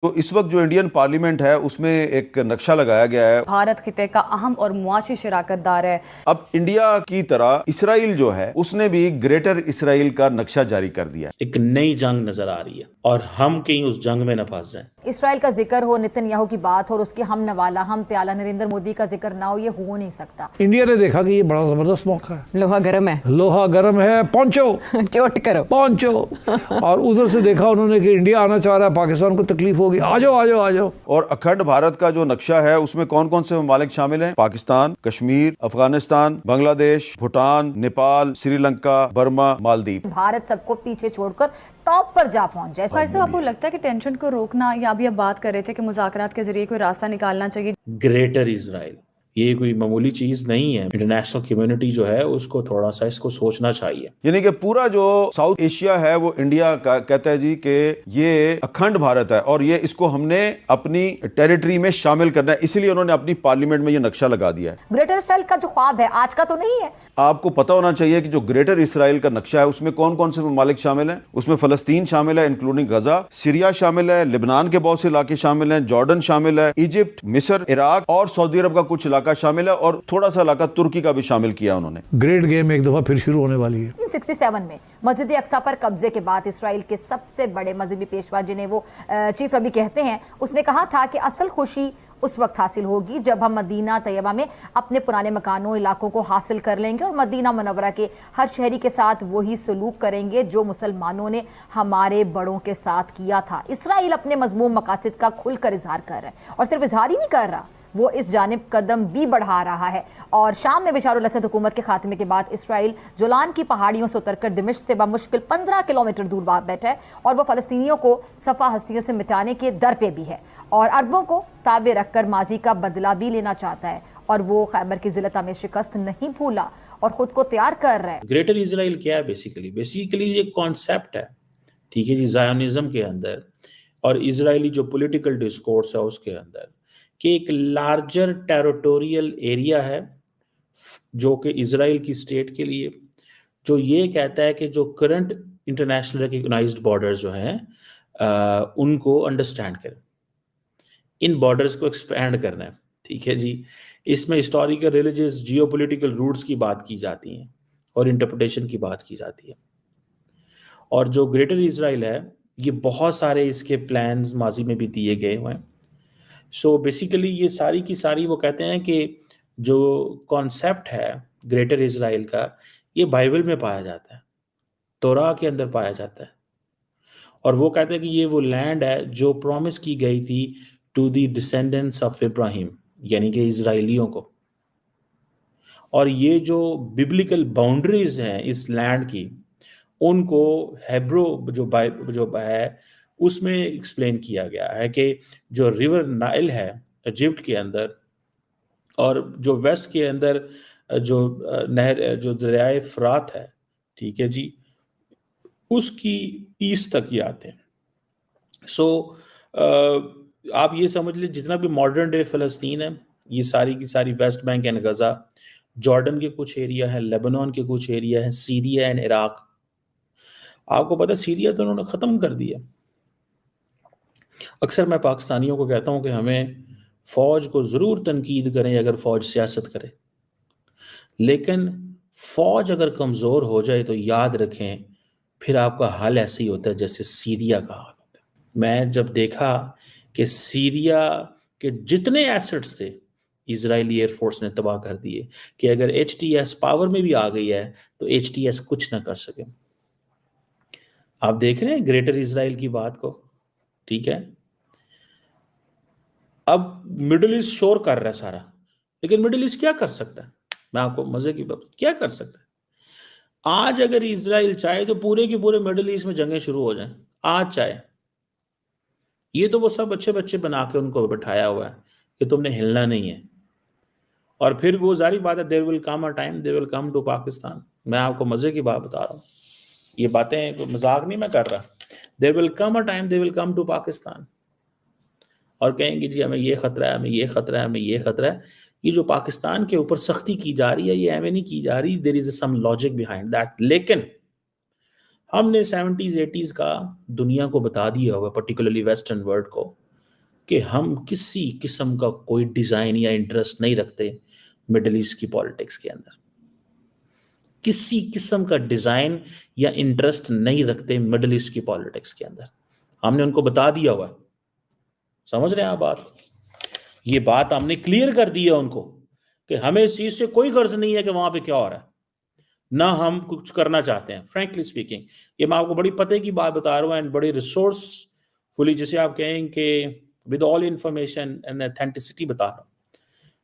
तो इस वक्त जो इंडियन पार्लियामेंट है उसमें एक नक्शा लगाया गया है। भारत खिते का अहम और मुआशी शराकतदार है। अब इंडिया की तरह इसराइल जो है उसने भी ग्रेटर इसराइल का नक्शा जारी कर दिया है। एक नई जंग नजर आ रही है और हम कहीं उस जंग में न फंस जाएं। इसराइल का जिक्र हो, नेतन्याहू की बात हो और उसके हम नवाला हम प्याला नरेंद्र मोदी का जिक्र ना हो, ये हो नहीं सकता। इंडिया ने देखा कि ये बड़ा जबरदस्त मौका है, लोहा गर्म है, लोहा गर्म है, पहुंचो चोट करो पहुंचो। और उधर से देखा उन्होंने कि इंडिया आना चाह रहा है, पाकिस्तान को तकलीफ होगी, आ जाओ आ जाओ आ जाओ। और अखंड भारत का जो नक्शा है उसमें कौन कौन से ममालिक शामिल हैं? पाकिस्तान, कश्मीर, अफगानिस्तान, बांग्लादेश, भूटान, नेपाल, श्रीलंका, बर्मा, मालदीव। भारत सबको पीछे छोड़कर टॉप पर जा पहुंच जाए। फारिस साहब, आपको लगता है कि टेंशन को रोकना, या अभी आप बात कर रहे थे कि मुज़ाकरात के जरिए कोई रास्ता निकालना चाहिए? ग्रेटर इजराइल ये कोई मामूली चीज नहीं है। इंटरनेशनल कम्युनिटी जो है उसको थोड़ा सा इसको सोचना चाहिए। यानी कि पूरा जो साउथ एशिया है वो इंडिया का कहता है जी कि ये अखंड भारत है और ये इसको हमने अपनी टेरिटरी में शामिल करना है, इसलिए उन्होंने अपनी पार्लियामेंट में ये नक्शा लगा दिया है। ग्रेटर इसराइल का जो ख्वाब है आज का तो नहीं है। आपको पता होना चाहिए कि जो ग्रेटर इसराइल का नक्शा है उसमें कौन कौन से ममालिक शामिल हैं। उसमें फलस्तीन शामिल है इंक्लूडिंग गजा, सीरिया शामिल है, लेबनान के बहुत से इलाके शामिल हैं, जॉर्डन शामिल है, इजिप्ट, मिस्र, इराक और सऊदी अरब का कुछ इलाका शामिल है और थोड़ा सा इलाका तुर्की का भी शामिल किया उन्होंने। ग्रेट गेम एक दफा फिर शुरू होने वाली है। 1967 में मस्जिद अक्सा पर कब्जे के बाद इसराइल के सबसे बड़े मजहबी पेशवा, जिन्हें वो चीफ रबी कहते हैं, उसने कहा था कि असल खुशी उस वक्त हासिल होगी जब हम मदीना तैयबा में अपने पुराने मकानों इलाकों को हासिल कर लेंगे और मदीना मुनव्वरा के हर शहरी के साथ वही सलूक करेंगे जो मुसलमानों ने हमारे बड़ों के साथ किया था। इसराइल अपने मजमूम मकासद का खुलकर इजहार कर रहा है और सिर्फ इजहार ही नहीं कर रहा, वो इस जानिब कदम भी बढ़ा रहा है। और शाम में बशारुल असद हुकूमत के खात्मे के बाद इसराइल जोलान की पहाड़ियों से उतरकर दिमिश्क से बमुश्किल 15 किलोमीटर दूर बैठा है और वो फ़लस्तीनियों को सफ़ा हस्तियों से मिटाने के दर पे भी है और अरबों को ताबे रखकर माजी का बदला भी लेना चाहता है। और वो खैबर की ज़िलत में शिकस्त नहीं भूला और ख़ुद को तैयार कर रहा है। ग्रेटर इसराइल क्या है? बेसिकली ये कॉन्सेप्ट है, ठीक है जी, ज़ायोनिज़्म के अंदर और इजरायली जो पॉलिटिकल डिस्कोर्स है उसके अंदर, कि एक लार्जर टेरिटोरियल एरिया है जो कि इजराइल की स्टेट के लिए, जो ये कहता है कि जो करंट इंटरनेशनल रिकग्नाइज्ड बॉर्डर्स जो हैं उनको अंडरस्टैंड करें, इन बॉर्डर्स को एक्सपैंड करना है, ठीक है जी। इसमें हिस्टोरिकल, रिलीजियस, जियोपॉलिटिकल रूट्स की बात की जाती हैं और इंटरप्रिटेशन की बात की जाती है। और जो ग्रेटर इजराइल है ये बहुत सारे इसके प्लान्स माजी में भी दिए गए हुए हैं। सो बेसिकली ये सारी की सारी वो कहते हैं कि जो कॉन्सेप्ट है ग्रेटर इजराइल का, ये बाइबल में पाया जाता है, तोरा के अंदर पाया जाता है। और वो कहते हैं कि ये वो लैंड है जो प्रॉमिस की गई थी to the descendants of Ibrahim, यानी कि इजराइलियों को। और ये जो बिब्लिकल बाउंड्रीज हैं इस लैंड की, उनको हेब्रो जो है उसमें एक्सप्लेन किया गया है कि जो रिवर नाइल है इजिप्ट के अंदर और जो वेस्ट के अंदर जो नहर जो दरियाए फरात है, ठीक है जी, उसकी ईस्ट तक ये आते हैं। सो आप ये समझ लीजिए जितना भी मॉडर्न डे फ़लस्तीन है ये सारी की सारी West Bank and Gaza, Jordan के कुछ एरिया हैं, लेबनान के कुछ एरिया हैं, सीरिया एंड इराक। आपको पता है सीरिया तो उन्होंने ख़त्म कर दिया। अक्सर मैं पाकिस्तानियों को कहता हूँ कि हमें फ़ौज को ज़रूर तनकीद करें अगर फ़ौज सियासत करे, लेकिन फ़ौज अगर कमज़ोर हो जाए तो याद रखें फिर आपका हाल ऐसे ही होता है जैसे सीरिया का हाल होता है। मैं जब देखा कि सीरिया के जितने एसेट्स थे इजरायली एयरफोर्स ने तबाह कर दिए, कि अगर HTS पावर में भी आ गई है तो HTS कुछ ना कर सके। आप देख रहे हैं ग्रेटर इजराइल की बात को, ठीक है। अब मिडिल ईस्ट शोर कर रहा है सारा, लेकिन मिडिल ईस्ट क्या कर सकता है? मैं आपको मजे की बात, क्या कर सकता है? आज अगर इजराइल चाहे तो पूरे के पूरे मिडिल ईस्ट में जंगें शुरू हो जाएं, आज चाहे। ये तो वो सब अच्छे बच्चे बना के उनको बैठाया हुआ है कि तुमने हिलना नहीं है। और फिर वो जारी बात है, there will come a time they will come to Pakistan. मैं आपको मजे की बात बता रहा हूँ, ये बातें मजाक नहीं मैं कर रहा। There will come a time they will come to Pakistan और कहेंगे जी हमें ये खतरा है, हमें ये खतरा है, हमें ये खतरा है। ये जो पाकिस्तान के ऊपर सख्ती की जा रही है ये हमें नहीं की जा रही, there is some logic behind that. लेकिन हमने 70s 80s का दुनिया को बता दिया हुआ, पर्टिकुलरली वेस्टर्न वर्ल्ड को, कि हम किसी किस्म का कोई डिज़ाइन या इंटरेस्ट नहीं रखते मिडिल ईस्ट की पॉलिटिक्स के अंदर, किसी किस्म का डिज़ाइन या इंटरेस्ट नहीं रखते मिडिल ईस्ट की पॉलिटिक्स के अंदर। हमने उनको बता दिया हुआ है, समझ रहे हैं आप बात? ये बात हमने क्लियर कर दी है उनको कि हमें इस चीज़ से कोई गर्ज नहीं है कि वहाँ पे क्या हो रहा है, ना हम कुछ करना चाहते हैं। फ्रैंकली स्पीकिंग, ये मैं आपको बड़ी पते की बात बता रहा हूँ एंड बड़ी रिसोर्सफुली, जिसे आप कहें कि with all information and authenticity बता रहा हूँ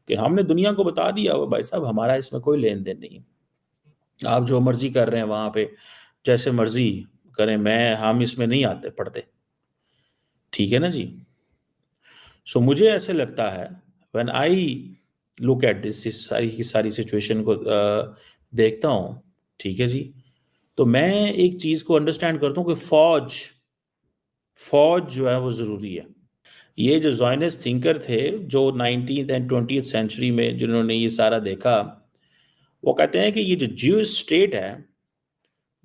कि हमने दुनिया को बता दिया हुआ भाई साहब हमारा इसमें कोई लेन देन नहीं है। आप जो मर्जी कर रहे हैं वहाँ पे, जैसे मर्जी करें, हम इसमें नहीं आते पढ़ते, ठीक है ना जी। सो मुझे ऐसे लगता है when I look at this, इस सारी की सारी सिचुएशन को देखता हूँ, ठीक है जी, तो मैं एक चीज़ को अंडरस्टैंड करता हूँ कि फौज जो है वो ज़रूरी है। ये जो ज़ायनिस्ट थिंकर थे जो 19th एंड 20th सेंचुरी में जिन्होंने ये सारा देखा, वो कहते हैं कि ये जो ज्यूइश स्टेट है,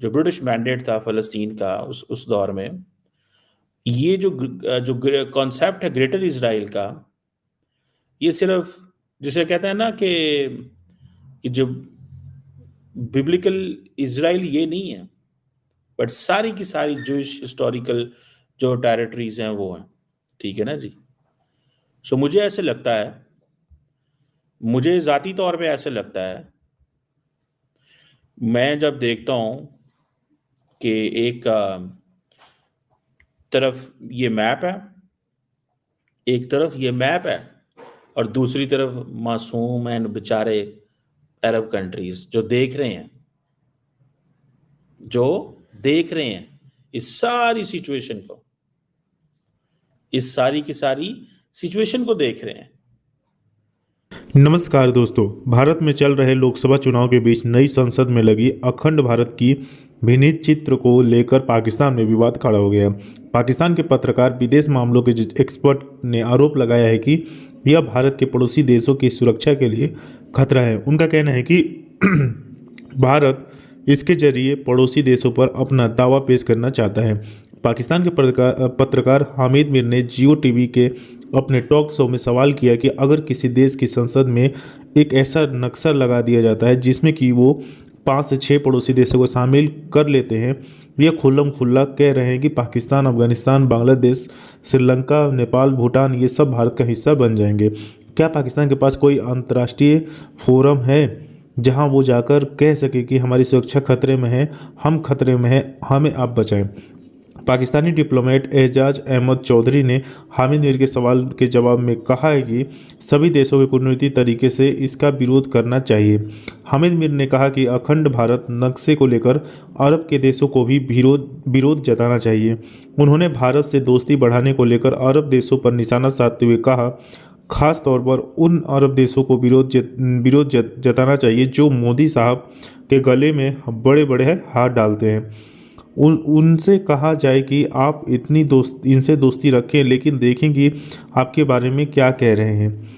जो ब्रिटिश मैंडेट था फ़लस्तीन का उस दौर में, ये जो कॉन्सेप्ट है ग्रेटर इज़राइल का, ये सिर्फ जिसे कहते हैं ना कि जो बिब्लिकल इज़राइल ये नहीं है, बट सारी की सारी ज्यूइश हिस्टोरिकल जो टेरिटरीज हैं वो हैं, ठीक है ना जी। सो मुझे ऐसे लगता है, मुझे ज़ाती तौर पे ऐसे लगता है, मैं जब देखता हूँ कि एक तरफ ये मैप है, एक तरफ ये मैप है और दूसरी तरफ मासूम एंड बेचारे अरब कंट्रीज जो देख रहे हैं इस सारी सिचुएशन को, इस सारी की सारी सिचुएशन को देख रहे हैं। नमस्कार दोस्तों, भारत में चल रहे लोकसभा चुनाव के बीच नई संसद में लगी अखंड भारत की भिन्नता चित्र को लेकर पाकिस्तान में विवाद खड़ा हो गया। पाकिस्तान के पत्रकार विदेश मामलों के एक्सपर्ट ने आरोप लगाया है कि यह भारत के पड़ोसी देशों की सुरक्षा के लिए खतरा है। उनका कहना है कि भारत इसके जरिए पड़ोसी देशों पर अपना दावा पेश करना चाहता है। पाकिस्तान के पत्रकार हामिद मीर ने जियो टीवी के अपने टॉक शो में सवाल किया कि अगर किसी देश की संसद में एक ऐसा नक्शा लगा दिया जाता है जिसमें कि वो 5 से 6 पड़ोसी देशों को शामिल कर लेते हैं, यह खुल्लम खुल्ला कह रहे हैं कि पाकिस्तान, अफगानिस्तान, बांग्लादेश, श्रीलंका, नेपाल, भूटान ये सब भारत का हिस्सा बन जाएंगे। क्या पाकिस्तान के पास कोई अंतर्राष्ट्रीय फोरम है जहां वो जाकर कह सके कि हमारी सुरक्षा खतरे में है, हम खतरे में हैं, हमें आप बचाएं? पाकिस्तानी डिप्लोमेट एजाज अहमद चौधरी ने हामिद मीर के सवाल के जवाब में कहा है कि सभी देशों को कूटनीतिक तरीके से इसका विरोध करना चाहिए। हामिद मीर ने कहा कि अखंड भारत नक्शे को लेकर अरब के देशों को भी विरोध जताना चाहिए। उन्होंने भारत से दोस्ती बढ़ाने को लेकर अरब देशों पर निशाना साधते हुए कहा, खास तौर पर उन अरब देशों को विरोध जताना चाहिए जो मोदी साहब के गले में बड़े बड़े हाथ डालते हैं। उनसे कहा जाए कि आप इनसे दोस्ती रखें, लेकिन देखें कि आपके बारे में क्या कह रहे हैं।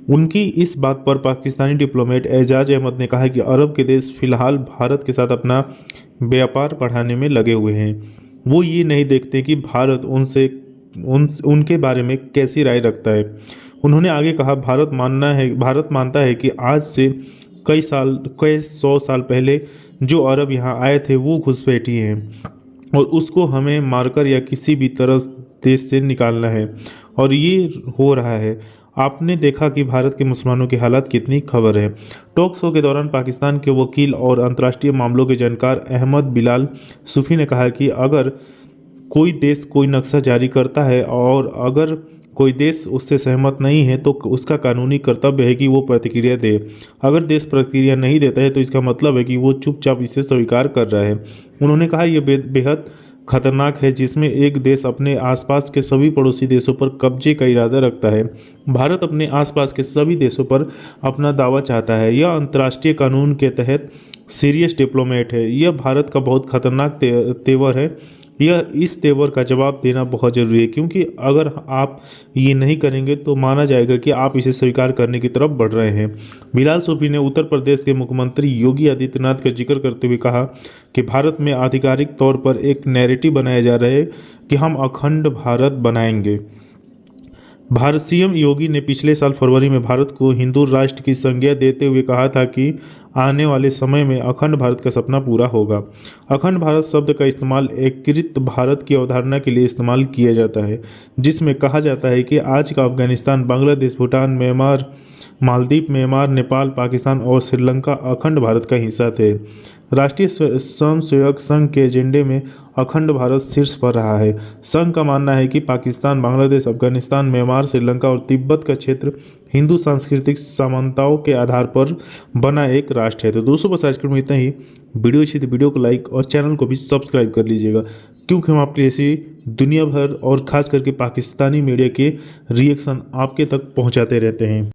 उनकी इस बात पर पाकिस्तानी डिप्लोमेट एजाज अहमद ने कहा कि अरब के देश फिलहाल भारत के साथ अपना व्यापार बढ़ाने में लगे हुए हैं। वो ये नहीं देखते कि भारत उनके बारे में कैसी राय रखता है। उन्होंने आगे कहा, भारत मानता है कि आज से कई 100 साल पहले जो अरब यहाँ आए थे वो घुसपैठी हैं और उसको हमें मारकर या किसी भी तरह देश से निकालना है, और ये हो रहा है। आपने देखा कि भारत के मुसलमानों की हालत कितनी खबर है। टॉक शो के दौरान पाकिस्तान के वकील और अंतर्राष्ट्रीय मामलों के जानकार अहमद बिलाल सूफी ने कहा कि अगर कोई देश कोई नक्शा जारी करता है और अगर कोई देश उससे सहमत नहीं है तो उसका कानूनी कर्तव्य है कि वो प्रतिक्रिया दे। अगर देश प्रतिक्रिया नहीं देता है तो इसका मतलब है कि वो चुपचाप इसे स्वीकार कर रहा है। उन्होंने कहा यह बेहद खतरनाक है जिसमें एक देश अपने आसपास के सभी पड़ोसी देशों पर कब्जे का इरादा रखता है। भारत अपने आसपास के सभी देशों पर अपना दावा चाहता है। यह अंतर्राष्ट्रीय कानून के तहत सीरियस डिप्लोमेट है। यह भारत का बहुत खतरनाक तेवर है। इस तेवर का जवाब देना बहुत ज़रूरी है, क्योंकि अगर आप ये नहीं करेंगे तो माना जाएगा कि आप इसे स्वीकार करने की तरफ बढ़ रहे हैं। बिलाल सूफी ने उत्तर प्रदेश के मुख्यमंत्री योगी आदित्यनाथ का जिक्र करते हुए कहा कि भारत में आधिकारिक तौर पर एक नैरेटिव बनाया जा रहा है कि हम अखंड भारत बनाएंगे। भारत सीएम योगी ने पिछले साल फरवरी में भारत को हिंदू राष्ट्र की संज्ञा देते हुए कहा था कि आने वाले समय में अखंड भारत का सपना पूरा होगा। अखंड भारत शब्द का इस्तेमाल एकीकृत भारत की अवधारणा के लिए इस्तेमाल किया जाता है, जिसमें कहा जाता है कि आज का अफगानिस्तान, बांग्लादेश, भूटान, म्यांमार, मालदीव, म्यांमार, नेपाल, पाकिस्तान और श्रीलंका अखंड भारत का हिस्सा थे। राष्ट्रीय स्वयंसेवक संघ के एजेंडे में अखंड भारत शीर्ष पर रहा है। संघ का मानना है कि पाकिस्तान, बांग्लादेश, अफगानिस्तान, म्यांमार, श्रीलंका और तिब्बत का क्षेत्र हिंदू सांस्कृतिक समानताओं के आधार पर बना एक राष्ट्र है। तो दोस्तों बस आज के में इतना ही। वीडियो अच्छी तो वीडियो को लाइक और चैनल को भी सब्सक्राइब कर लीजिएगा, क्योंकि हम आपके ऐसी दुनिया भर और खास करके पाकिस्तानी मीडिया के रिएक्शन आपके तक पहुंचाते रहते हैं।